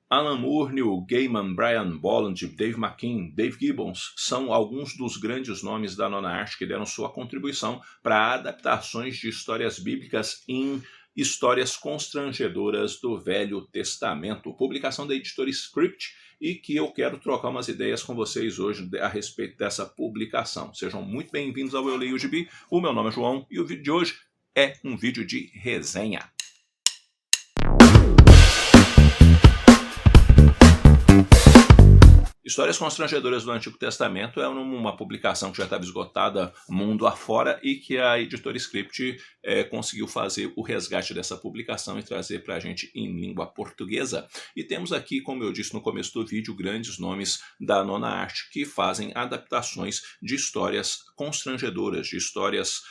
Alan Moore, Neil Gaiman, Brian Bolland, Dave McKean, Dave Gibbons são alguns dos grandes nomes da nona arte que deram sua contribuição para adaptações de histórias bíblicas em histórias constrangedoras do Velho Testamento. Publicação da editora Script, e que eu quero trocar umas ideias com vocês hoje a respeito dessa publicação. Sejam muito bem-vindos ao Eu Leio o Gibi. O meu nome é João e o vídeo de hoje é um vídeo de resenha. Histórias Constrangedoras do Antigo Testamento é uma publicação que já estava esgotada mundo afora e que a editora Script conseguiu fazer o resgate dessa publicação e trazer para a gente em língua portuguesa. E temos aqui, como eu disse no começo do vídeo, grandes nomes da nona arte que fazem adaptações de histórias constrangedoras, de histórias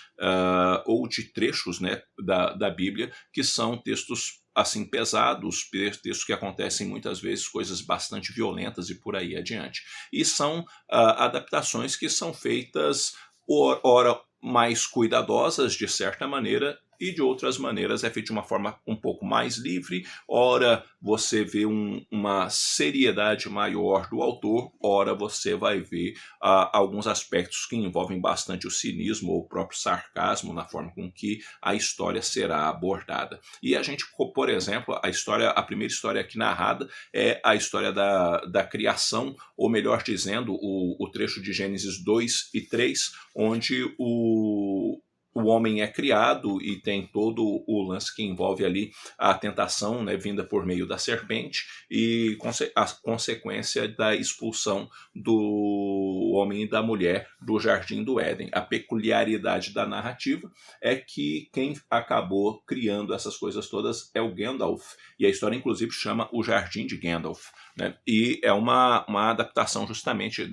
ou de trechos, né, da Bíblia, que são textos assim pesados, textos que acontecem muitas vezes coisas bastante violentas e por aí adiante. E são adaptações que são feitas ora mais cuidadosas de certa maneira e de outras maneiras é feito de uma forma um pouco mais livre. Ora você vê uma seriedade maior do autor, ora você vai ver alguns aspectos que envolvem bastante o cinismo ou o próprio sarcasmo na forma com que a história será abordada. E a gente, por exemplo, a primeira história aqui narrada é a história da criação, ou melhor dizendo, o trecho de Gênesis 2 e 3, onde o homem é criado e tem todo o lance que envolve ali a tentação, né, vinda por meio da serpente e a consequência da expulsão do homem e da mulher do Jardim do Éden. A peculiaridade da narrativa é que quem acabou criando essas coisas todas é o Gandalf, e a história inclusive chama O Jardim de Gandalf, né? E é uma adaptação justamente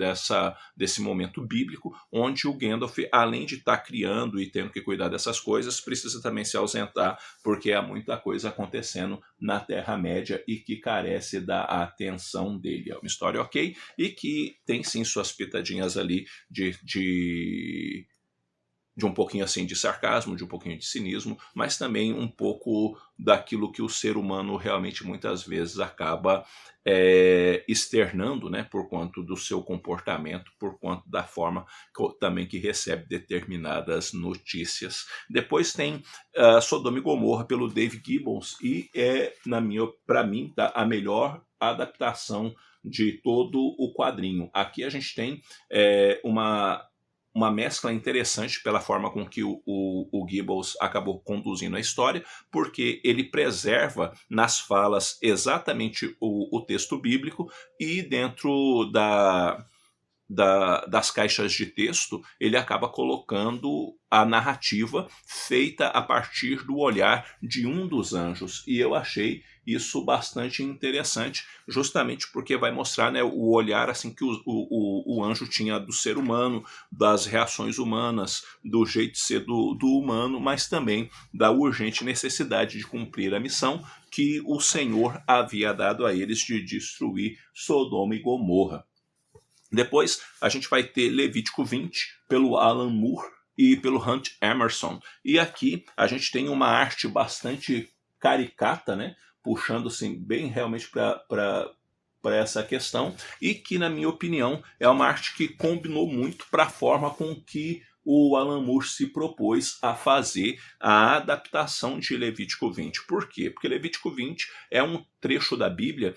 desse momento bíblico, onde o Gandalf, além de estar criando e tendo que cuidar dessas coisas, precisa também se ausentar, porque há muita coisa acontecendo na Terra-média e que carece da atenção dele. É uma história ok, e que tem sim suas pitadinhas ali de um pouquinho assim de sarcasmo, de um pouquinho de cinismo, mas também um pouco daquilo que o ser humano realmente muitas vezes acaba externando, né, por conta do seu comportamento, por conta da forma também que recebe determinadas notícias. Depois tem Sodoma e Gomorra, pelo Dave Gibbons, e para mim, a melhor adaptação de todo o quadrinho. Aqui a gente tem uma mescla interessante pela forma com que o Gibbons acabou conduzindo a história, porque ele preserva nas falas exatamente o texto bíblico, e dentro das caixas de texto ele acaba colocando a narrativa feita a partir do olhar de um dos anjos, e eu achei isso bastante interessante, justamente porque vai mostrar, né, o olhar assim que o anjo tinha do ser humano, das reações humanas, do jeito de ser do humano, mas também da urgente necessidade de cumprir a missão que o Senhor havia dado a eles de destruir Sodoma e Gomorra. Depois a gente vai ter Levítico 20, pelo Alan Moore e pelo Hunt Emerson. E aqui a gente tem uma arte bastante caricata, né, puxando assim, bem realmente para essa questão, e que, na minha opinião, é uma arte que combinou muito para a forma com que o Alan Moore se propôs a fazer a adaptação de Levítico 20. Por quê? Porque Levítico 20 é um trecho da Bíblia,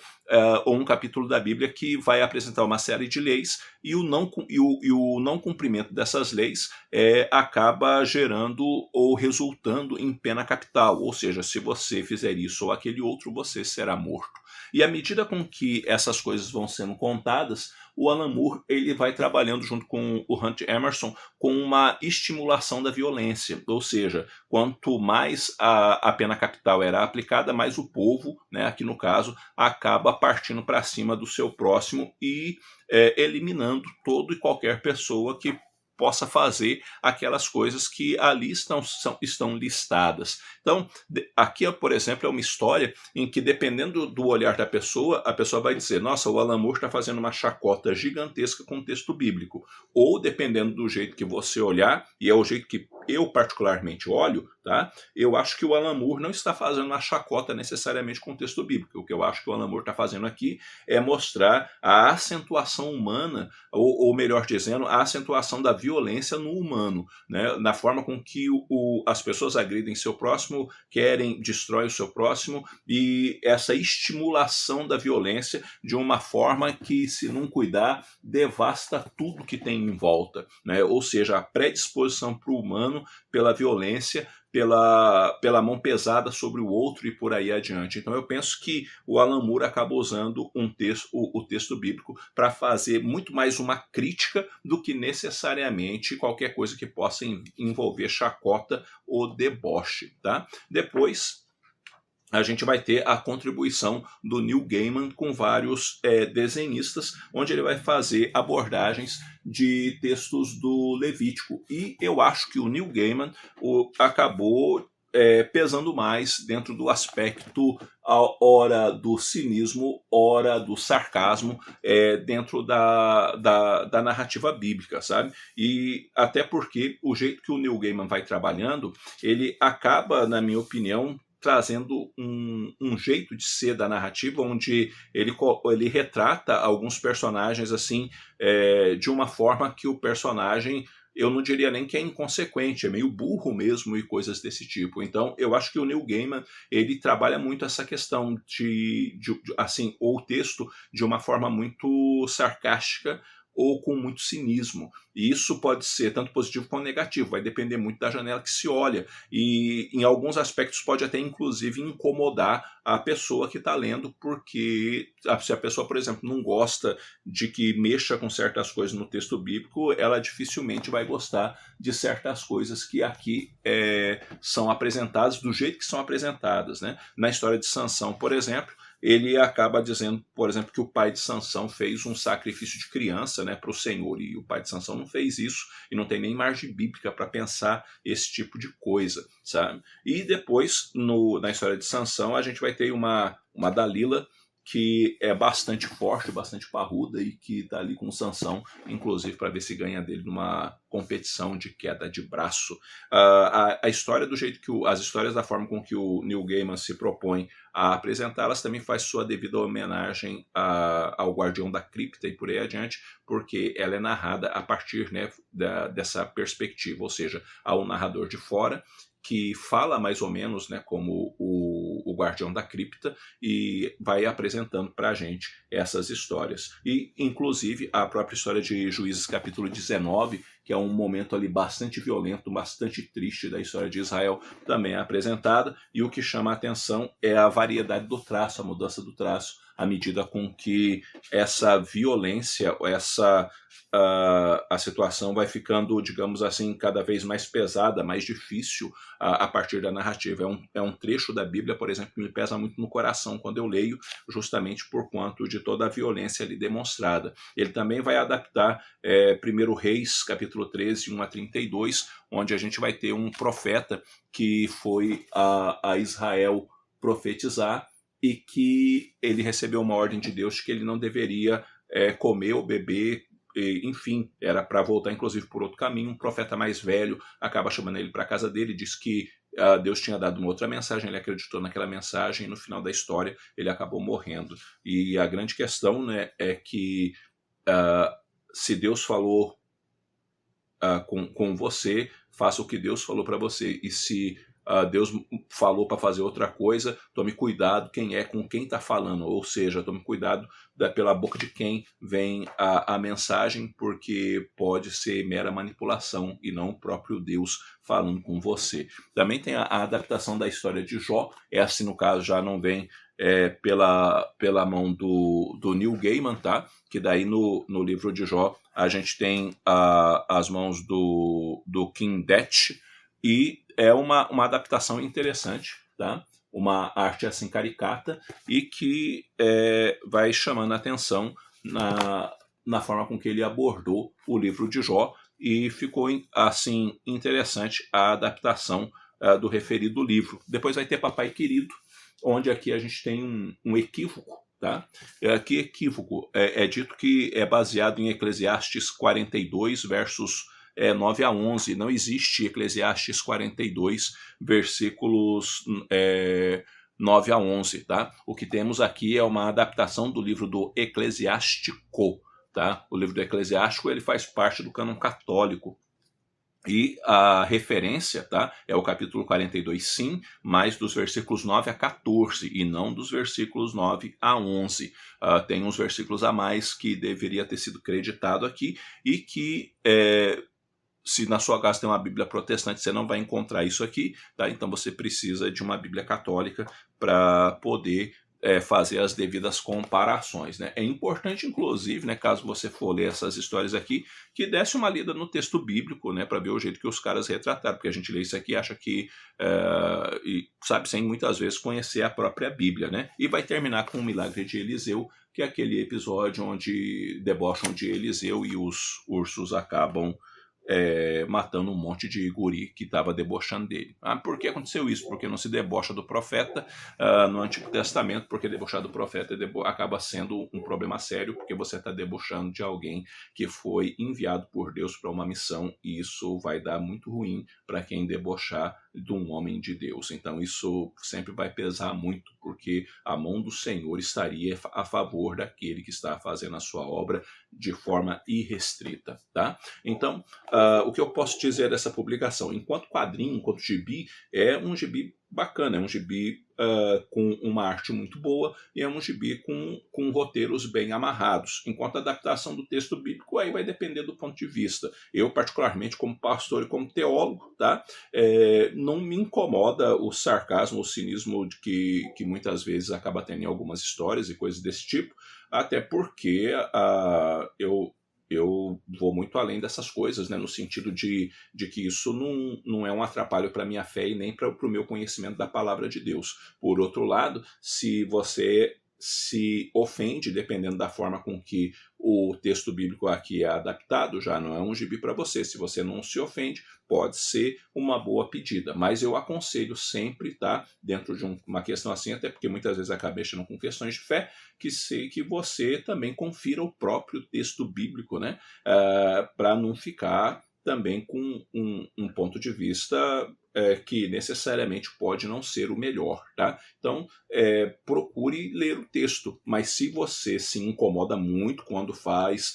ou um capítulo da Bíblia, que vai apresentar uma série de leis, e o não cumprimento dessas leis acaba gerando ou resultando em pena capital, ou seja, se você fizer isso ou aquele outro, você será morto. E à medida com que essas coisas vão sendo contadas, o Alan Moore ele vai trabalhando junto com o Hunt Emerson com uma estimulação da violência, ou seja, quanto mais a pena capital era aplicada, mais o povo, né, aqui no caso, acaba partindo para cima do seu próximo e eliminando toda e qualquer pessoa que possa fazer aquelas coisas que ali estão listadas. Então, aqui, por exemplo, é uma história em que, dependendo do olhar da pessoa, a pessoa vai dizer, nossa, o Alan Moore está fazendo uma chacota gigantesca com o texto bíblico. Ou, dependendo do jeito que você olhar, e é o jeito que eu particularmente olho, tá? Eu acho que o Alan Moore não está fazendo uma chacota necessariamente com o texto bíblico. O que eu acho que o Alan Moore está fazendo aqui é mostrar a acentuação humana, ou melhor dizendo, a acentuação da violência no humano, né? Na forma com que as pessoas agridem seu próximo, querem, destroem o seu próximo, e essa estimulação da violência de uma forma que, se não cuidar, devasta tudo que tem em volta, né? Ou seja, a predisposição para o humano pela violência, pela mão pesada sobre o outro e por aí adiante. Então eu penso que o Alan Moore acaba usando o texto bíblico para fazer muito mais uma crítica do que necessariamente qualquer coisa que possa envolver chacota ou deboche, tá? Depois a gente vai ter a contribuição do Neil Gaiman com vários desenhistas, onde ele vai fazer abordagens de textos do Levítico. E eu acho que o Neil Gaiman acabou pesando mais dentro do aspecto, ora do cinismo, ora do sarcasmo, dentro da narrativa bíblica, sabe? E até porque o jeito que o Neil Gaiman vai trabalhando, ele acaba, na minha opinião, trazendo um jeito de ser da narrativa, onde ele retrata alguns personagens assim, de uma forma que o personagem, eu não diria nem que é inconsequente, é meio burro mesmo e coisas desse tipo. Então, eu acho que o Neil Gaiman, ele trabalha muito essa questão assim, ou o texto de uma forma muito sarcástica, ou com muito cinismo. E isso pode ser tanto positivo quanto negativo, vai depender muito da janela que se olha. E em alguns aspectos pode até inclusive incomodar a pessoa que está lendo, porque se a pessoa, por exemplo, não gosta de que mexa com certas coisas no texto bíblico, ela dificilmente vai gostar de certas coisas que aqui são apresentadas do jeito que são apresentadas, né? Na história de Sansão, por exemplo, ele acaba dizendo, por exemplo, que o pai de Sansão fez um sacrifício de criança, né, para o Senhor, e o pai de Sansão não fez isso, e não tem nem margem bíblica para pensar esse tipo de coisa, sabe? E depois, na história de Sansão, a gente vai ter uma Dalila que é bastante forte, bastante parruda, e que está ali com o Sansão, inclusive para ver se ganha dele numa competição de queda de braço. A história do jeito que as histórias da forma com que o Neil Gaiman se propõe a apresentá-las também faz sua devida homenagem ao Guardião da Cripta e por aí adiante, porque ela é narrada a partir, né, dessa perspectiva, ou seja, há um narrador de fora que fala mais ou menos, né, como o Guardião da Cripta, e vai apresentando para a gente essas histórias. E, inclusive, a própria história de Juízes capítulo 19, que é um momento ali bastante violento, bastante triste da história de Israel, também é apresentada, e o que chama a atenção é a variedade do traço, a mudança do traço, à medida com que essa violência, a situação vai ficando, digamos assim, cada vez mais pesada, mais difícil a partir da narrativa. É um trecho da Bíblia, por exemplo, que me pesa muito no coração quando eu leio, justamente por conta de toda a violência ali demonstrada. Ele também vai adaptar 1 Reis, capítulo 13, 1 a 32, onde a gente vai ter um profeta que foi a Israel profetizar, e que ele recebeu uma ordem de Deus de que ele não deveria comer ou beber, enfim, era para voltar inclusive por outro caminho. Um profeta mais velho acaba chamando ele para a casa dele, diz que Deus tinha dado uma outra mensagem, ele acreditou naquela mensagem, e no final da história ele acabou morrendo. E a grande questão, né, é que se Deus falou com você, faça o que Deus falou para você, e se Deus falou para fazer outra coisa, tome cuidado com quem está falando, ou seja, tome cuidado pela boca de quem vem a mensagem, porque pode ser mera manipulação e não o próprio Deus falando com você. Também tem a adaptação da história de Jó, essa no caso já não vem pela mão do Neil Gaiman, tá? Que daí no livro de Jó a gente tem as mãos do King Detch, e é uma adaptação interessante, tá? Uma arte assim caricata, e que vai chamando a atenção na forma com que ele abordou o livro de Jó, e ficou assim interessante a adaptação do referido livro. Depois vai ter Papai Querido, onde aqui a gente tem um equívoco, tá? Que equívoco? É dito que é baseado em Eclesiastes 42, versos é 9 a 11. Não existe Eclesiastes 42, versículos 9 a 11, tá? O que temos aqui é uma adaptação do livro do Eclesiástico, tá? O livro do Eclesiástico, ele faz parte do cânon católico. E a referência, tá, é o capítulo 42, sim, mas dos versículos 9 a 14, e não dos versículos 9 a 11. Tem uns versículos a mais que deveria ter sido creditado aqui, e que, se na sua casa tem uma Bíblia protestante, você não vai encontrar isso aqui, tá? Então você precisa de uma Bíblia católica para poder fazer as devidas comparações, né? É importante, inclusive, né, caso você for ler essas histórias aqui, que desse uma lida no texto bíblico, né, para ver o jeito que os caras retrataram, porque a gente lê isso aqui e acha que, sabe, sem muitas vezes conhecer a própria Bíblia, né? E vai terminar com o milagre de Eliseu, que é aquele episódio onde debocham de Eliseu e os ursos acabam matando um monte de guri que estava debochando dele. Por que aconteceu isso? Porque não se debocha do profeta no Antigo Testamento, porque debochar do profeta acaba sendo um problema sério, porque você está debochando de alguém que foi enviado por Deus para uma missão, e isso vai dar muito ruim para quem debochar de um homem de Deus. Então isso sempre vai pesar muito, porque a mão do Senhor estaria a favor daquele que está fazendo a sua obra de forma irrestrita, tá? Então, o que eu posso dizer dessa publicação? Enquanto quadrinho, enquanto gibi, é um gibi bacana, é um gibi com uma arte muito boa, e é um gibi com roteiros bem amarrados. Enquanto a adaptação do texto bíblico, aí vai depender do ponto de vista. Eu, particularmente, como pastor e como teólogo, tá? Não me incomoda o sarcasmo, o cinismo que muitas vezes acaba tendo em algumas histórias e coisas desse tipo, até porque eu vou muito além dessas coisas, né, no sentido de que isso não é um atrapalho para a minha fé e nem para o meu conhecimento da palavra de Deus. Por outro lado, se você se ofende, dependendo da forma com que o texto bíblico aqui é adaptado, já não é um gibi para você. Se você não se ofende, pode ser uma boa pedida. Mas eu aconselho sempre, tá, dentro de uma questão assim, até porque muitas vezes acabei mexendo com questões de fé, que você também confira o próprio texto bíblico, né, para não ficar também com um ponto de vista que necessariamente pode não ser o melhor, tá? Então, procure ler o texto, mas se você se incomoda muito quando faz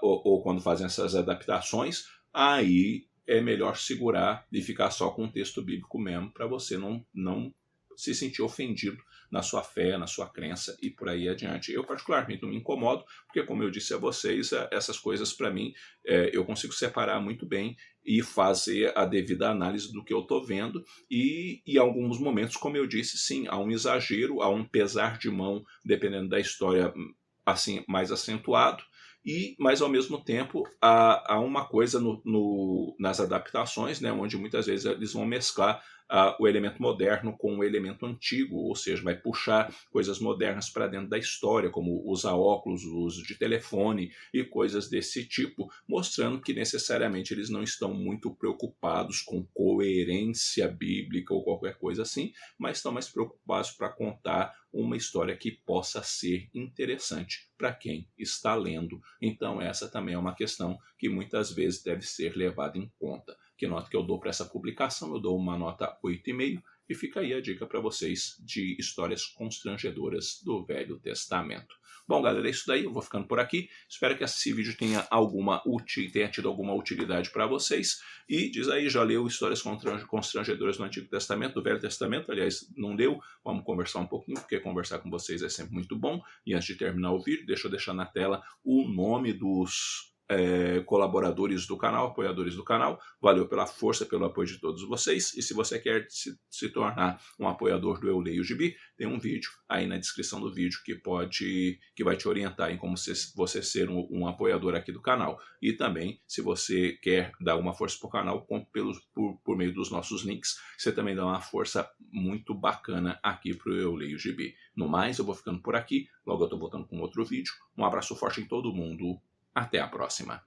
ou quando fazem essas adaptações, aí é melhor segurar e ficar só com o texto bíblico mesmo, para você não se sentir ofendido na sua fé, na sua crença e por aí adiante. Eu particularmente não me incomodo, porque como eu disse a vocês, essas coisas para mim eu consigo separar muito bem e fazer a devida análise do que eu estou vendo, e em alguns momentos, como eu disse, sim, há um exagero, há um pesar de mão, dependendo da história, assim, mais acentuado, mas ao mesmo tempo há uma coisa nas adaptações, né, onde muitas vezes eles vão mesclar o elemento moderno com o elemento antigo, ou seja, vai puxar coisas modernas para dentro da história, como usar óculos, o uso de telefone e coisas desse tipo, mostrando que necessariamente eles não estão muito preocupados com coerência bíblica ou qualquer coisa assim, mas estão mais preocupados para contar uma história que possa ser interessante para quem está lendo. Então essa também é uma questão que muitas vezes deve ser levada em conta. Que nota que eu dou para essa publicação? Eu dou uma nota 8,5, e fica aí a dica para vocês de histórias constrangedoras do Velho Testamento. Bom, galera, é isso daí. Eu vou ficando por aqui. Espero que esse vídeo tenha tido alguma utilidade para vocês. E diz aí, já leu histórias constrangedoras do Antigo Testamento, do Velho Testamento? Aliás, não leu? Vamos conversar um pouquinho, porque conversar com vocês é sempre muito bom. E antes de terminar o vídeo, deixa eu deixar na tela o nome dos colaboradores do canal, apoiadores do canal. Valeu pela força, pelo apoio de todos vocês, e se você quer se tornar um apoiador do Eu Leio Gibi, tem um vídeo aí na descrição do vídeo que vai te orientar em como você ser um apoiador aqui do canal. E também, se você quer dar uma força para o canal, por meio dos nossos links, você também dá uma força muito bacana aqui para o Eu Leio Gibi. No mais, eu vou ficando por aqui, logo eu estou voltando com outro vídeo. Um abraço forte em todo mundo. Até a próxima.